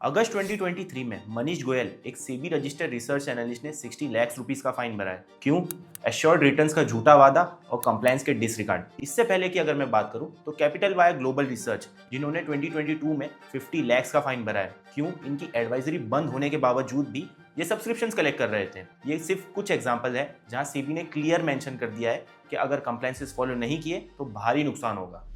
अगस्त 2023 में मनीष गोयल एक SEBI registered research analyst ने 60 लाख रुपीस का फाइन भरा है। क्यों? एश्योर्ड रिटर्न्स का झूठा वादा और कंप्लायंस के डिसरिगार्ड। इससे पहले की अगर मैं बात करूं तो कैपिटल वाया ग्लोबल रिसर्च जिन्होंने 2022 में 50 लाख का फाइन भरा है। क्यों? इनकी एडवाइजरी बंद होने के बावजूद भी ये सब्सक्रिप्शंस कलेक्ट कर रहे थे। ये सिर्फ कुछ एग्जांपल है जहां सेबी ने क्लियर मेंशन कर दिया है कि अगर कंप्लायंसेस फॉलो नहीं किए तो भारी नुकसान होगा।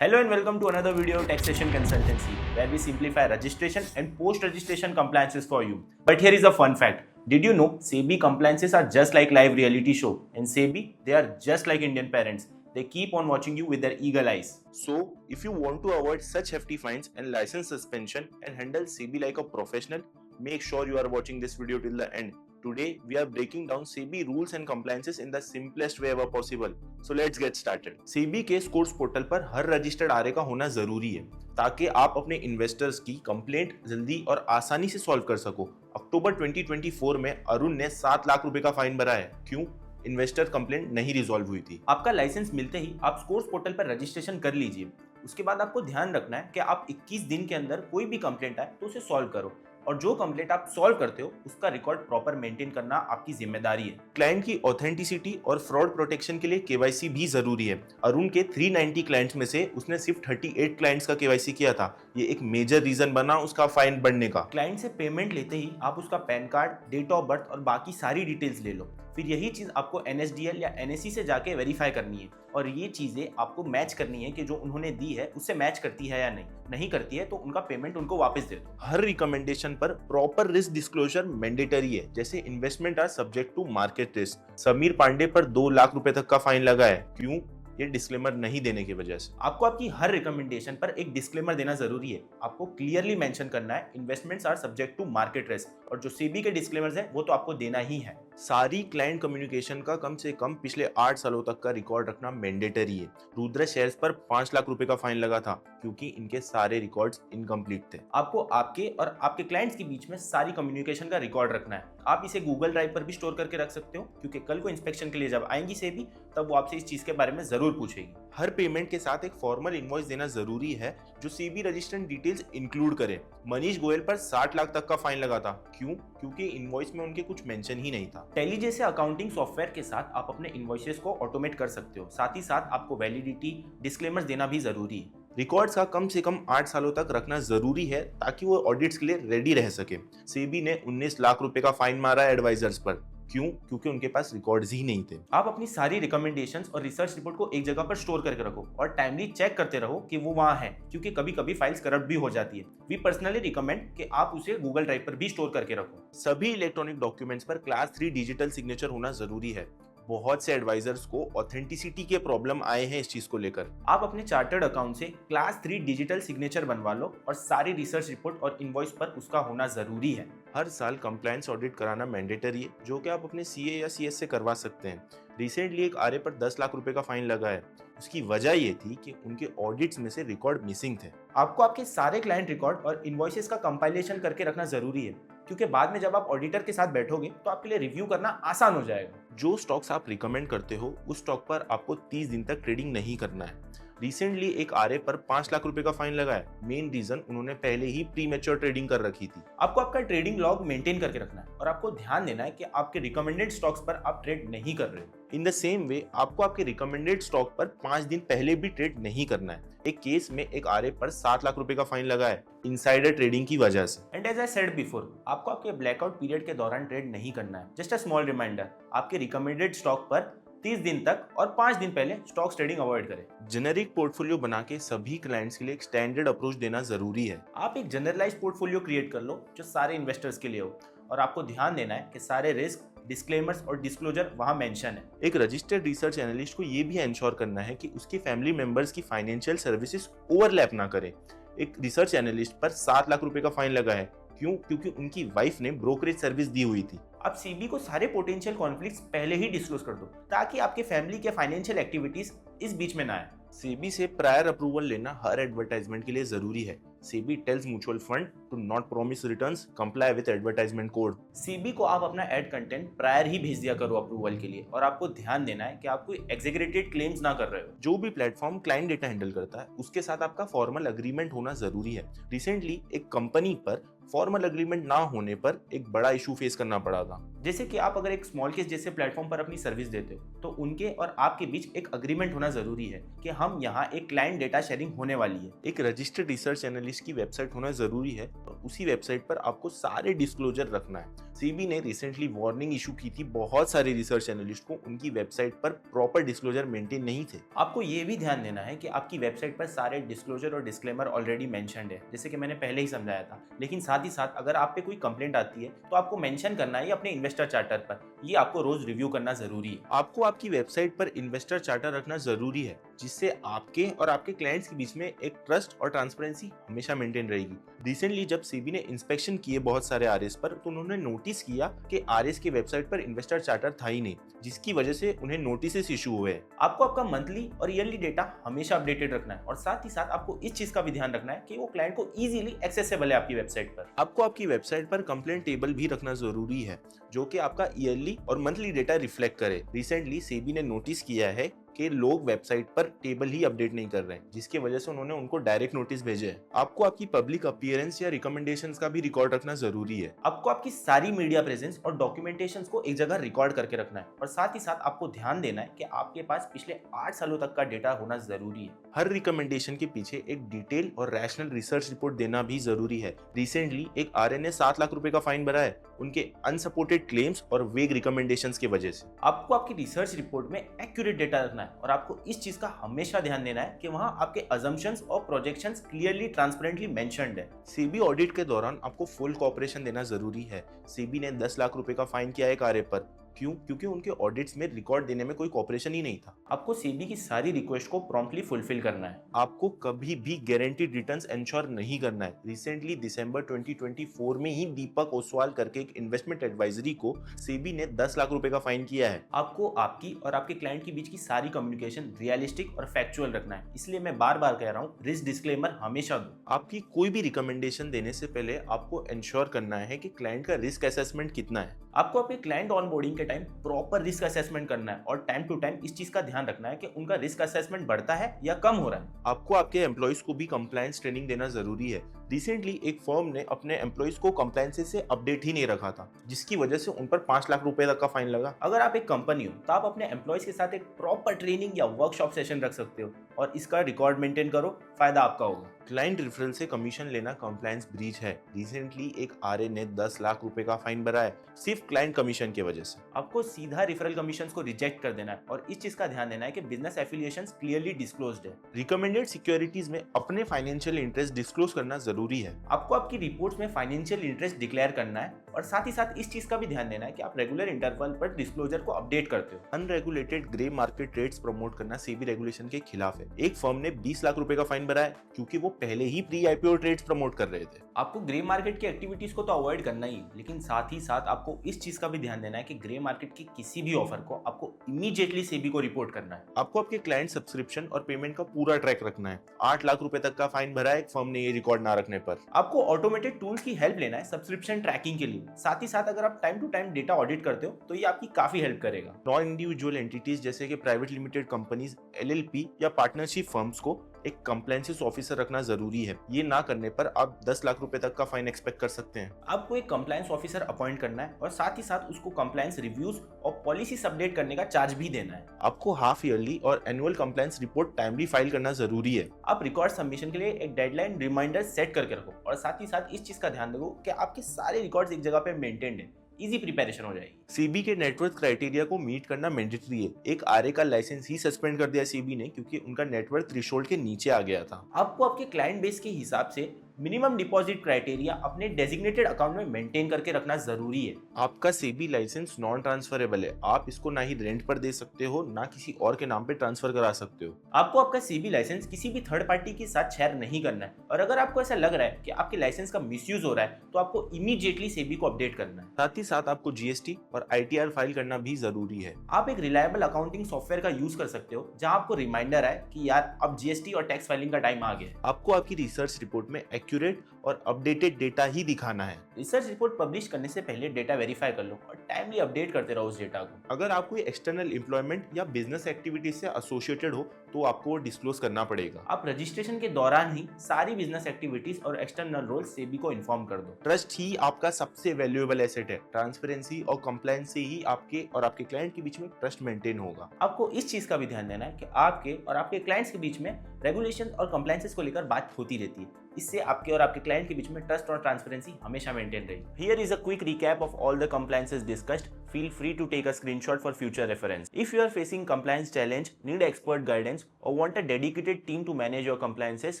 Hello and welcome to another video of Taxation Consultancy, where we simplify registration and post-registration compliances for you. But here is a fun fact. Did you know SEBI compliances are just like live reality show? In SEBI, they are just like Indian parents. They keep on watching you with their eagle eyes. So, if you want to avoid such hefty fines and license suspension and handle SEBI like a professional, make sure you are watching this video till the end. Today, we are breaking down SEBI rules and compliances in the simplest way ever possible. So let's get started. SEBI के scores portal पर हर registered RA का होना जरूरी है ताकि आप अपने investors की कंप्लेंट जल्दी और आसानी से सॉल्व कर सको। अक्टूबर 2024 में अरुण ने 7 लाख रुपए का फाइन भरा है। क्यों? इन्वेस्टर कंप्लेंट नहीं रिजॉल्व हुई थी। आपका लाइसेंस मिलते ही आप स्कोर्स पोर्टल पर रजिस्ट्रेशन कर लीजिए। उसके बाद आपको ध्यान रखना है कि आप 21 दिन के अंदर कोई भी कंप्लेंट आए तो उसे सॉल्व करो, और जो कंप्लेंट आप सॉल्व करते हो उसका रिकॉर्ड प्रॉपर मेंटेन करना आपकी जिम्मेदारी है। क्लाइंट की ऑथेंटिसिटी और फ्रॉड प्रोटेक्शन के लिए केवाईसी भी जरूरी है। अरुण के 390 क्लाइंट्स में से उसने सिर्फ 38 क्लाइंट्स का केवाईसी किया था। ये एक मेजर रीजन बना उसका फाइन बढ़ने का। क्लाइंट से पेमेंट लेते ही आप उसका PAN card, date of birth और बाकी सारी डिटेल्स ले लो। फिर यही चीज आपको NSDL या NSE से जाके वेरीफाई करनी है, और ये चीजें आपको मैच करनी है कि जो उन्होंने दी है उससे मैच करती है या नहीं करती है तो उनका पेमेंट उनको वापस दे दो। हर रिकमेंडेशन पर प्रॉपर रिस्क डिस्क्लोजर मैंडेटरी है, जैसे investment are subject to market risk. Sameer Pandey पर 2 लाख रुपए तक का फाइन लगा है। क्यों? ये डिस्क्लेमर नहीं देने की वजह से। आपको आपकी हर रिकमेंडेशन पर एक डिस्क्लेमर देना जरूरी है। आपको क्लियरली मेंशन करना है investments are subject to market risk, और जो सेबी के डिस्क्लेमर्स है वो तो आपको देना ही है। सारी क्लाइंट कम्युनिकेशन का कम से कम पिछले 8 सालों तक का रिकॉर्ड रखना मैंडेटरी है। रुद्र शेयर्स पर 5 लाख रुपए का फाइन लगा था क्योंकि इनके सारे रिकॉर्ड्स इनकम्प्लीट थे। आपको आपके और आपके क्लाइंट्स के बीच में सारी कम्युनिकेशन का रिकॉर्ड रखना है। आप इसे गूगल ड्राइव पर भी स्टोर करके रख सकते हो, क्योंकि कल को इंस्पेक्शन के लिए जब आएंगी सेबी तब वो आपसे इस चीज के बारे में जरूर पूछेगी। हर पेमेंट के साथ एक फॉर्मल इनवॉइस देना जरूरी है जो सेबी रजिस्टर्ड डिटेल्स इंक्लूड करे। मनीष गोयल पर 60 लाख तक का फाइन लगा था। क्यों? क्योंकि इनवॉइस में उनके कुछ मेंशन ही नहीं था। टैली जैसे अकाउंटिंग सॉफ्टवेयर के साथ आप अपने इनवॉइसेस को ऑटोमेट कर सकते हो। साथ ही साथ आपको वैलिडिटी डिस्क्लेमर्स देना भी जरूरी है। रिकॉर्ड्स का कम से कम 8 सालों तक रखना जरूरी है ताकि वो ऑडिट्स के लिए रेडी रह सके। सेबी ने 19 लाख रुपए का फाइन मारा एडवाइजर्स पर। क्यों? क्योंकि उनके पास रिकॉर्ड्स ही नहीं थे। आप अपनी सारी रिकमेंडेशंस और रिसर्च रिपोर्ट को एक जगह पर स्टोर करके रखो और टाइमली चेक करते रहो कि वो वहाँ है, क्योंकि कभी कभी फाइल्स करप्ट भी हो जाती है। वी पर्सनली रिकमेंड कि आप उसे गूगल ड्राइव पर भी स्टोर करके रखो। सभी इलेक्ट्रॉनिक डॉक्यूमेंट्स पर क्लास 3 डिजिटल सिग्नेचर होना जरूरी है। बहुत से एडवाइजर्स को ऑथेंटिसिटी के प्रॉब्लम आए हैं इस चीज को लेकर। आप अपने चार्टर्ड अकाउंट से क्लास 3 डिजिटल सिग्नेचर बनवा लो, और सारी रिसर्च रिपोर्ट और इनवॉइस पर उसका होना जरूरी है। हर साल कंप्लायंस ऑडिट कराना मैंडेटरी है, जो कि आप अपने CA या CS से करवा सकते हैं। रिसेंटली एक आरए पर 10 लाख रुपए का फाइन लगा है। उसकी वजह ये थी कि उनके ऑडिट्स में से रिकॉर्ड मिसिंग थे। आपको आपके सारे क्लाइंट रिकॉर्ड और इनवॉइसेस का कंपाइलेशन करके रखना जरूरी है, क्योंकि बाद में जब आप ऑडिटर के साथ बैठोगे तो आपके लिए रिव्यू करना आसान हो जाएगा। जो स्टॉक्स आप रिकमेंड करते हो उस स्टॉक पर आपको 30 दिन तक ट्रेडिंग नहीं करना है। रिसेंटली एक आरए पर 5 लाख रुपए का फाइन लगा है। मेन रीजन उन्होंने पहले ही प्री मैच्योर ट्रेडिंग कर रखी थी। आपको आपका ट्रेडिंग लॉग मेंटेन करके रखना है, और आपको ध्यान देना है कि आपके रिकमेंडेड स्टॉक्स पर आप ट्रेड नहीं कर रहे हो। इन द सेम वे आपको आपके रिकमेंडेड स्टॉक पर 5 दिन पहले भी ट्रेड नहीं करना है। एक केस में एक आरए पर 7 लाख रुपए का फाइन लगा है इनसाइडर ट्रेडिंग की वजह से। And as I said before, आपको आपके ब्लैकआउट पीरियड के दौरान ट्रेड नहीं करना है। जस्ट अ स्मॉल रिमाइंडर, आपके रिकमेंडेड स्टॉक पर 30 दिन तक और 5 दिन पहले स्टॉक्स ट्रेडिंग अवॉइड करें। जेनेरिक पोर्टफोलियो बना के सभी क्लाइंट्स के लिए एक स्टैंडर्ड अप्रोच देना जरूरी है। आप एक जनरलाइज पोर्टफोलियो क्रिएट कर लो जो सारे इन्वेस्टर्स के लिए हो, और आपको ध्यान देना है कि सारे रिस्क, डिस्क्लेमर्स और डिस्क्लोजर वहां मेंशन है। एक रजिस्टर्ड रिसर्च एनालिस्ट को यह भी इंश्योर करना है कि उसके फैमिली मेंबर्स की फाइनेंशियल सर्विसेज ओवरलैप ना करे। एक रिसर्च एनालिस्ट पर 7 लाख रुपए का फाइन लगा है। क्यों? क्योंकि उनकी वाइफ ने ब्रोकरेज सर्विस दी हुई थी। आप सेबी को सारे पोटेंशियल कॉन्फ्लिक्ट्स पहले ही डिस्क्लोज कर दो, ताकि आपके फैमिली के फाइनेंशियल एक्टिविटीज इस बीच में ना आए। सेबी से प्रायर अप्रूवल लेना हर एडवर्टाइजमेंट के लिए जरूरी है। SEBI tells mutual fund, to not promise returns, comply with advertisement code. SEBI को आप अपना एड कंटेंट प्रायर ही भेज दिया करो अप्रूवल के लिए, और आपको ध्यान देना है कि आप कोई एग्जीक्यूटेड क्लेम्स ना कर रहे हो। जो भी प्लेटफॉर्म क्लाइंट डेटा हैंडल करता है उसके साथ आपका फॉर्मल अग्रीमेंट होना जरूरी है। रिसेंटली एक कंपनी पर फॉर्मल अग्रीमेंट ना होने पर एक बड़ा इशू फेस करना पड़ा था। जैसे कि आप अगर एक स्मॉल केस जैसे प्लेटफॉर्म पर अपनी सर्विस देते हो तो उनके और आपके बीच एक अग्रीमेंट होना जरूरी है कि हम यहाँ एक क्लाइंट डेटा शेयरिंग होने वाली है। एक रजिस्टर्ड रिसर्च एनालिस्ट की वेबसाइट होना जरूरी है और उसी वेबसाइट पर आपको सारे डिस्क्लोजर रखना है। सेबी ने रिसेंटली वार्निंग इशू की थी बहुत सारे रिसर्च एनालिस्ट को, उनकी वेबसाइट पर प्रॉपर डिस्क्लोजर मेंटेन नहीं थे। आपको ये भी ध्यान देना है कि आपकी वेबसाइट पर सारे डिस्क्लोजर और डिस्क्लेमर ऑलरेडी मेंशन्ड है, जैसे कि मैंने पहले ही समझाया था। लेकिन साथ ही साथ अगर आप पे कोई कंप्लेंट आती है तो आपको मेंशन करना है अपने इन्वेस्टर चार्टर पर। ये आपको रोज रिव्यू करना जरूरी है। आपको आपकी वेबसाइट पर इन्वेस्टर चार्टर रखना जरूरी है, जिससे आपके और आपके क्लाइंट्स के बीच में एक ट्रस्ट और ट्रांसपेरेंसी हमेशा मेंटेन रहेगी। रिसेंटली जब सेबी ने इंस्पेक्शन किए बहुत सारे आरएस पर, तो उन्होंने नोटिस किया कि आरएस की वेबसाइट पर इन्वेस्टर चार्टर था ही नहीं, जिसकी वजह से उन्हें नोटिस इशू हुए। आपको आपका मंथली और ईयरली डेटा हमेशा अपडेटेड रखना है, और साथ ही साथ आपको इस चीज का भी ध्यान रखना है कि वो क्लाइंट को इजीली एक्सेसिबल है आपकी वेबसाइट पर। आपको आपकी वेबसाइट पर कंप्लेंट टेबल भी रखना जरूरी है, जो कि आपका ईयरली और मंथली डेटा रिफ्लेक्ट करे। रिसेंटली सेबी ने नोटिस किया है कि लोग वेबसाइट पर टेबल ही अपडेट नहीं कर रहे हैं, जिसकी वजह से उन्होंने उनको डायरेक्ट नोटिस भेजे हैं। आपको आपकी पब्लिक अपीयरेंस या रिकमेंडेशंस का भी रिकॉर्ड रखना जरूरी है। आपको आपकी सारी मीडिया प्रेजेंस और डॉक्यूमेंटेशंस को एक जगह रिकॉर्ड करके रखना है, और साथ ही साथ आपको ध्यान देना है कि आपके पास पिछले 8 सालों तक का डेटा होना जरूरी है। हर रिकमेंडेशन के पीछे एक डिटेल और रैशनल रिसर्च रिपोर्ट देना भी जरूरी है। रिसेंटली एक आरए ने 7 लाख रुपए का फाइन भरा है उनके अनसपोर्टेड क्लेम्स और वेग रिकमेंडेशंस की वजह से। आपको आपकी रिसर्च रिपोर्ट में एक्यूरेट डेटा रखना है, और आपको इस चीज का हमेशा ध्यान देना है कि वहां आपके अजम्पशंस और प्रोजेक्शंस क्लियरली ट्रांसपेरेंटली मेंशन्ड है। सेबी ऑडिट के दौरान आपको फुल कोऑपरेशन देना जरूरी है। सेबी ने 10 लाख रुपए का फाइन किया है एक आरए पर। क्यों? क्योंकि उनके ऑडिट्स में रिकॉर्ड देने में कोई कोऑपरेशन ही नहीं था। आपको सेबी की सारी रिक्वेस्ट को प्रॉम्प्टली फुलफिल करना है। आपको कभी भी गारंटीड रिटर्न्स एंश्योर नहीं करना है। रिसेंटली दिसंबर 2024 में ही दीपक ओसवाल करके एक इन्वेस्टमेंट एडवाइजरी को सेबी ने 10 लाख रुपए का फाइन किया है। आपको आपकी और आपके क्लाइंट के बीच की सारी कम्युनिकेशन रियलिस्टिक और फैक्चुअल रखना है, इसलिए मैं बार बार कह रहा हूँ, रिस्क डिस्क्लेमर हमेशा दो। आपकी कोई भी रिकमेंडेशन देने से पहले आपको एंश्योर करना है कि क्लाइंट का रिस्क असेसमेंट कितना है। आपको आपके क्लाइंट ऑनबोर्डिंग के टाइम प्रॉपर रिस्क असेसमेंट करना है, और टाइम टू टाइम इस चीज का ध्यान रखना है कि उनका रिस्क असेसमेंट बढ़ता है या कम हो रहा है। आपको आपके एम्प्लॉइज को भी कंप्लायंस ट्रेनिंग देना जरूरी है। रिसेंटली एक फर्म ने अपने एम्प्लॉइज को कंप्लायंस से अपडेट ही नहीं रखा था, जिसकी वजह से उन पर 5 लाख रुपए तक का फाइन लगा। अगर आप एक कंपनी हो तो आप अपने एम्प्लॉइज के साथ एक प्रॉपर ट्रेनिंग या वर्कशॉप सेशन रख सकते हो, और इसका रिकॉर्ड मेंटेन करो, फायदा आपका होगा। क्लाइंट रेफरल से कमीशन लेना कंप्लायंस ब्रीच है। रिसेंटली एक आरए ने 10 लाख रुपए का फाइन भरा है सिर्फ क्लाइंट कमीशन की वजह से। आपको सीधा रेफरल कमीशंस को रिजेक्ट कर देना है, और इस चीज का ध्यान देना है कि बिजनेस एफिलिएशंस क्लियरली डिस्क्लोज्ड है। रिकमेंडेड सिक्योरिटीज में अपने फाइनेंशियल इंटरेस्ट डिस्क्लोज करना जरूरी है। आपको आपकी रिपोर्ट्स में फाइनेंशियल इंटरेस्ट डिक्लेयर करना है, और साथ ही साथ इस चीज का भी ध्यान देना है कि आप रेगुलर इंटरवल पर डिस्क्लोजर को अपडेट करते हो। Unregulated grey market trades promote करना सेबी रेगुलेशन के खिलाफ है। एक फर्म ने 20 लाख रुपए का फाइन भरा है क्योंकि वो पहले ही प्री आईपीओ ट्रेड्स प्रमोट कर रहे थे। आपको ग्रे मार्केट की एक्टिविटीज को तो अवॉइड करना ही, लेकिन साथ ही साथ आपको इस चीज का भी ध्यान देना है कि ग्रे मार्केट की किसी भी ऑफर को आपको इमीडिएटली सेबी को रिपोर्ट करना है। आपको आपके क्लाइंट सब्सक्रिप्शन और पेमेंट का पूरा ट्रैक रखना है। 8 लाख रुपए तक का फाइन भरा है एक फर्म ने ये रिकॉर्ड ना रखने पर। आपको ऑटोमेटेड टूल्स की हेल्प लेना है सब्सक्रिप्शन ट्रैकिंग के लिए। साथ ही साथ अगर आप time to time data audit करते हो तो ये आपकी काफी हेल्प करेगा। नॉन इंडिविजुअल एंटिटीज जैसे कि प्राइवेट लिमिटेड कंपनीज, एलएलपी या पार्टनरशिप फर्म्स को एक कंप्लायंस ऑफिसर रखना जरूरी है। ये ना करने पर आप 10 लाख रुपए तक का फाइन एक्सपेक्ट कर सकते हैं। आपको एक कंप्लायंस ऑफिसर अपॉइंट करना है, और साथ ही साथ उसको कंप्लायंस रिव्यूज और पॉलिसीज अपडेट करने का चार्ज भी देना है। आपको हाफ ईयरली और annual compliance report timely file करना जरूरी है। आप रिकॉर्ड सबमिशन के लिए एक डेडलाइन रिमाइंडर सेट करके रखो, और साथ ही साथ इस चीज का ध्यान रखो कि आपके सारे रिकॉर्ड्स एक जगह पे मेंटेन्ड है। इजी प्रिपरेशन हो जाएगी। सेबी के नेटवर्क क्राइटेरिया को मीट करना मैंडेटरी है। एक आरए का लाइसेंस ही सस्पेंड कर दिया सेबी ने क्योंकि उनका नेटवर्क थ्रेशोल्ड के नीचे आ गया था। आपको आपके क्लाइंट बेस के हिसाब से मिनिमम डिपॉजिट क्राइटेरिया अपने डेजिग्नेटेड अकाउंट में मेंटेन करके रखना जरूरी है। आपका सेबी लाइसेंस नॉन ट्रांसफरेबल है। आप इसको ना ही रेंट पर दे सकते हो, ना किसी और के नाम पे ट्रांसफर करा सकते हो। आपको आपका सेबी लाइसेंस किसी भी थर्ड पार्टी के साथ शेयर नहीं करना है, और अगर आपको ऐसा लग रहा है कि आपके लाइसेंस का मिसयूज हो रहा है तो आपको इमीडिएटली सेबी को अपडेट करना है। साथ ही साथ आपको जीएसटी और आईटीआर फाइल करना भी जरूरी है। आप एक रिलायबल अकाउंटिंग सॉफ्टवेयर का यूज कर सकते हो जहां आपको रिमाइंडर आए कि यार अब जीएसटी और टैक्स फाइलिंग का टाइम आ गया है। आपको आपकी रिसर्च रिपोर्ट में एक्यूरेट और अपडेटेड डेटा ही दिखाना है। रिसर्च रिपोर्ट पब्लिश करने से पहले डेटा वेरीफाई कर लो और टाइमली अपडेट करते रहो उस डेटा को। अगर आप कोई एक्सटर्नल एम्प्लॉयमेंट या बिजनेस एक्टिविटीज से एसोसिएटेड हो तो आपको डिस्क्लोज करना पड़ेगा। आप रजिस्ट्रेशन के दौरान ही सारी बिजनेस एक्टिविटीज और एक्सटर्नल रोल सेबी को इन्फॉर्म कर दो। ट्रस्ट ही आपका सबसे वैल्यूएबल एसेट है। ट्रांसपेरेंसी और कंप्लायंस से ही आपके और आपके क्लाइंट के बीच में ट्रस्ट मेंटेन होगा। आपको इस चीज का भी ध्यान देना है कि आपके और आपके क्लाइंट्स के बीच में रेगुलेशन और कंप्लायंसेस को लेकर बात होती रहती है। इससे आपके और आपके क्लाइंट के बीच में ट्रस्ट और ट्रांसपेरेंसी हमेशा मेंटेन रहेगी। Here is a quick recap of all the compliances discussed. Feel free to take a screenshot for future reference. If you are facing compliance challenge, need expert guidance, or want a dedicated team to manage your compliances,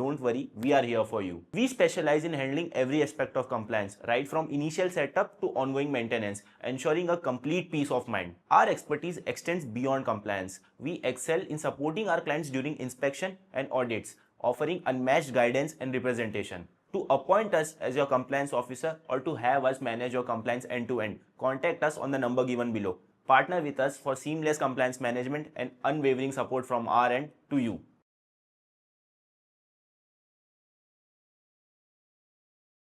don't worry, we are here for you. We specialize in handling every aspect of compliance, right from initial setup to ongoing maintenance, ensuring a complete peace of mind. Our expertise extends beyond compliance. We excel in supporting our clients during inspection and audits, offering unmatched guidance and representation. To appoint us as your compliance officer or to have us manage your compliance end to end, contact us on the number given below. Partner with us for seamless compliance management and unwavering support from our end to you.